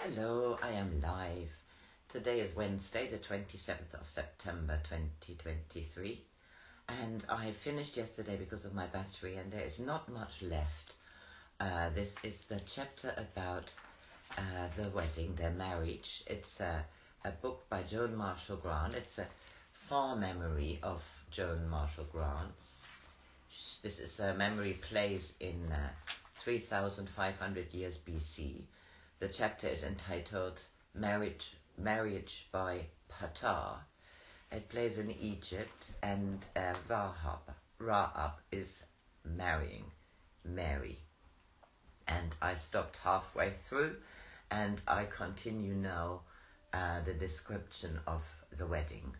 Hello, I am live. Today is Wednesday, the 27th of September 2023, and I finished yesterday because of my battery and there is not much left. This is the chapter about the wedding, their marriage. It's a book by Joan Marshall Grants. It's a far memory of Joan Marshall Grants. This is a memory plays in 3,500 years BC. The chapter is entitled Marriage by PTAH. It plays in Egypt, and Rahab is marrying Mary. And I stopped halfway through, and I continue now the description of the wedding.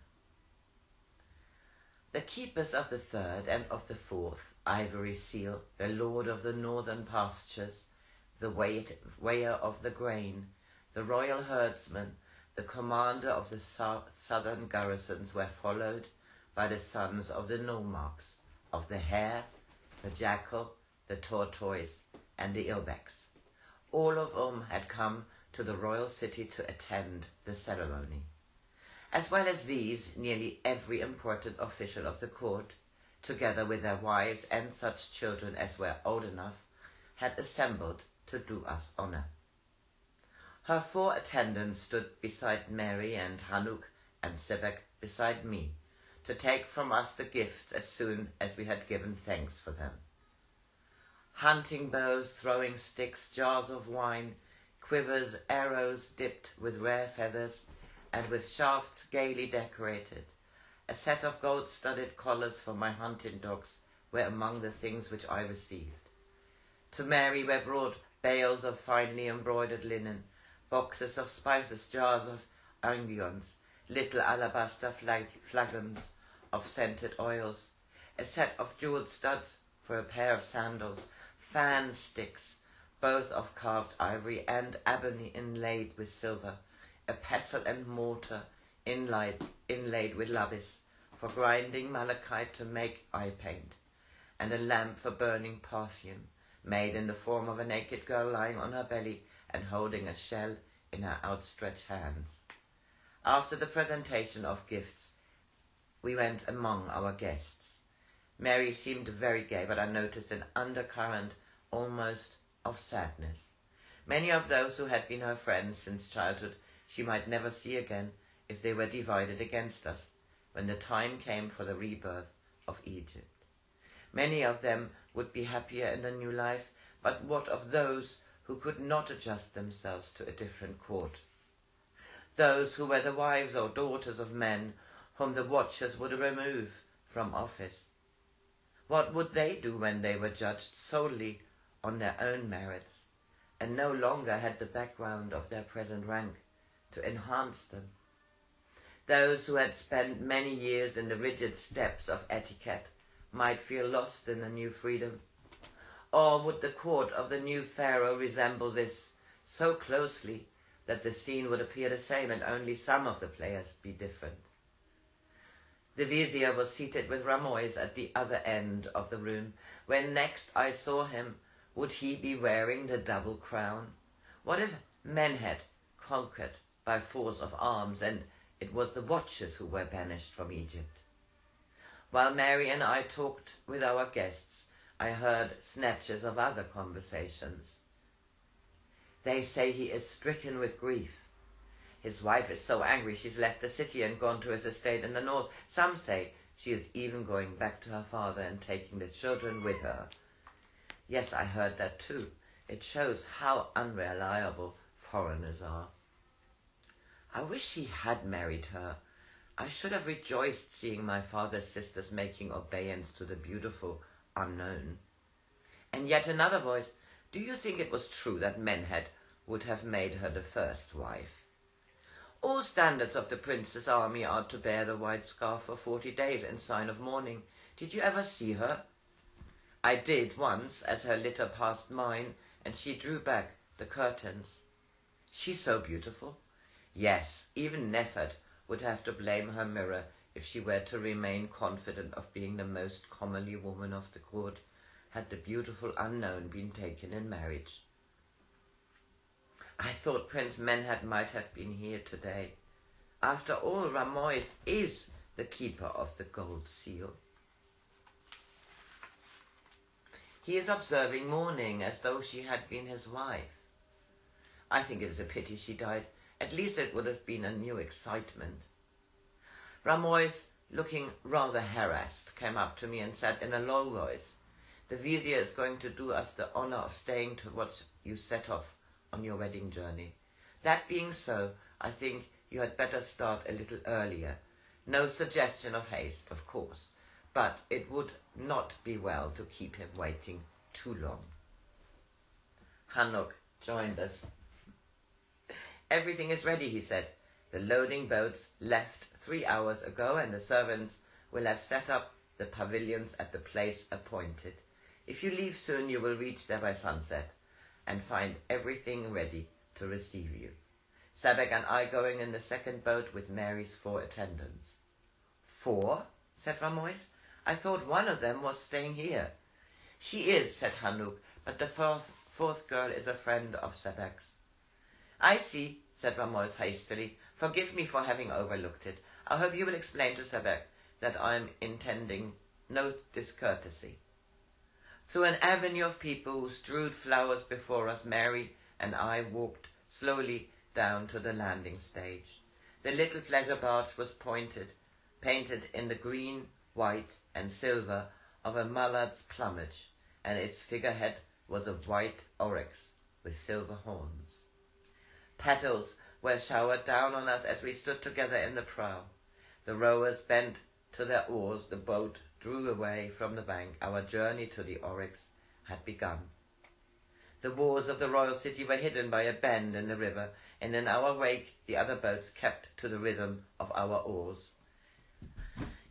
The keepers of the third and of the fourth ivory seal, the lord of the northern pastures, the weigher of the grain, the royal herdsman, the commander of the southern garrisons were followed by the sons of the nomarchs, of the hare, the jackal, the tortoise, and the ibex, all of whom had come to the royal city to attend the ceremony. As well as these, nearly every important official of the court, together with their wives and such children as were old enough, had assembled to do us honour. Her 4 attendants stood beside Mary, and Hanuk and Sebek beside me, to take from us the gifts as soon as we had given thanks for them. Hunting bows, throwing sticks, jars of wine, quivers, arrows dipped with rare feathers, and with shafts gaily decorated. A set of gold-studded collars for my hunting dogs were among the things which I received. To Mary were brought bales of finely embroidered linen, boxes of spices, jars of unguents, little alabaster flagons of scented oils, a set of jewelled studs for a pair of sandals, fan sticks, both of carved ivory and ebony inlaid with silver, a pestle and mortar inlaid with labis for grinding malachite to make eye paint, and a lamp for burning perfume, made in the form of a naked girl lying on her belly and holding a shell in her outstretched hands. After the presentation of gifts, we went among our guests. Mary seemed very gay, but I noticed an undercurrent almost of sadness. Many of those who had been her friends since childhood she might never see again if they were divided against us when the time came for the rebirth of Egypt. Many of them would be happier in the new life, but what of those who could not adjust themselves to a different court? Those who were the wives or daughters of men whom the watchers would remove from office. What would they do when they were judged solely on their own merits, and no longer had the background of their present rank to enhance them? Those who had spent many years in the rigid steps of etiquette might feel lost in the new freedom. Or would the court of the new pharaoh resemble this so closely that the scene would appear the same and only some of the players be different? The vizier was seated with Ramois at the other end of the room. When next I saw him, would he be wearing the double crown? What if men had conquered by force of arms and it was the watchers who were banished from Egypt? While Mary and I talked with our guests, I heard snatches of other conversations. They say he is stricken with grief. His wife is so angry she's left the city and gone to his estate in the north. Some say she is even going back to her father and taking the children with her. Yes, I heard that too. It shows how unreliable foreigners are. I wish he had married her. I should have rejoiced seeing my father's sisters making obeisance to the beautiful unknown. And yet another voice, do you think it was true that Menhed would have made her the first wife? All standards of the prince's army are to bear the white scarf for 40 days in sign of mourning. Did you ever see her? I did once, as her litter passed mine, and she drew back the curtains. She's so beautiful. Yes, even Nepherd would have to blame her mirror if she were to remain confident of being the most comely woman of the court, had the beautiful unknown been taken in marriage. I thought Prince Menhad might have been here today. After all, Ramois is the keeper of the gold seal. He is observing mourning as though she had been his wife. I think it is a pity she died. At least it would have been a new excitement. Ramois, looking rather harassed, came up to me and said in a low voice, "The vizier is going to do us the honour of staying to what you set off on your wedding journey. That being so, I think you had better start a little earlier. No suggestion of haste, of course, but it would not be well to keep him waiting too long." Hanuk joined us. "Everything is ready," he said. "The loading boats left 3 hours ago, and the servants will have set up the pavilions at the place appointed. If you leave soon, you will reach there by sunset and find everything ready to receive you. Sebek and I going in the second boat with Mary's 4 attendants." "4?" said Ramois. "I thought one of them was staying here." "She is," said Hanuk, "but the fourth girl is a friend of Sebek's." "I see," said Ramois hastily. "Forgive me for having overlooked it. I hope you will explain to Sebek that I am intending no discourtesy." Through an avenue of people who strewed flowers before us, Mary and I walked slowly down to the landing stage. The little pleasure barge was painted in the green, white, and silver of a mallard's plumage, and its figurehead was a white oryx with silver horns. Petals were showered down on us as we stood together in the prow. The rowers bent to their oars, the boat drew away from the bank. Our journey to the oryx had begun. The walls of the royal city were hidden by a bend in the river, and in our wake the other boats kept to the rhythm of our oars.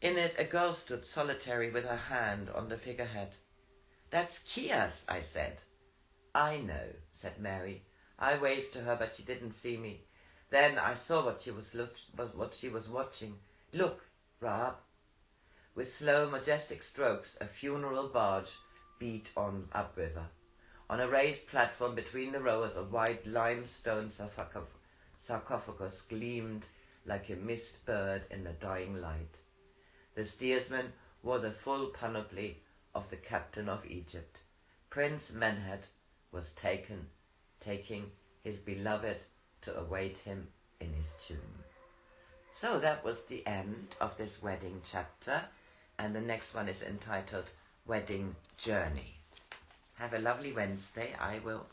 In it a girl stood solitary with her hand on the figurehead. "That's Kias," I said. "I know," said Mary. I waved to her, but she didn't see me. Then I saw what she was watching. "Look, Raab." With slow, majestic strokes, a funeral barge beat on upriver. On a raised platform between the rowers, a white limestone sarcophagus gleamed like a mist bird in the dying light. The steersman wore the full panoply of the captain of Egypt. Prince Menhad was taking his beloved to await him in his tomb. So that was the end of this wedding chapter, and the next one is entitled Wedding Journey. Have a lovely Wednesday. I will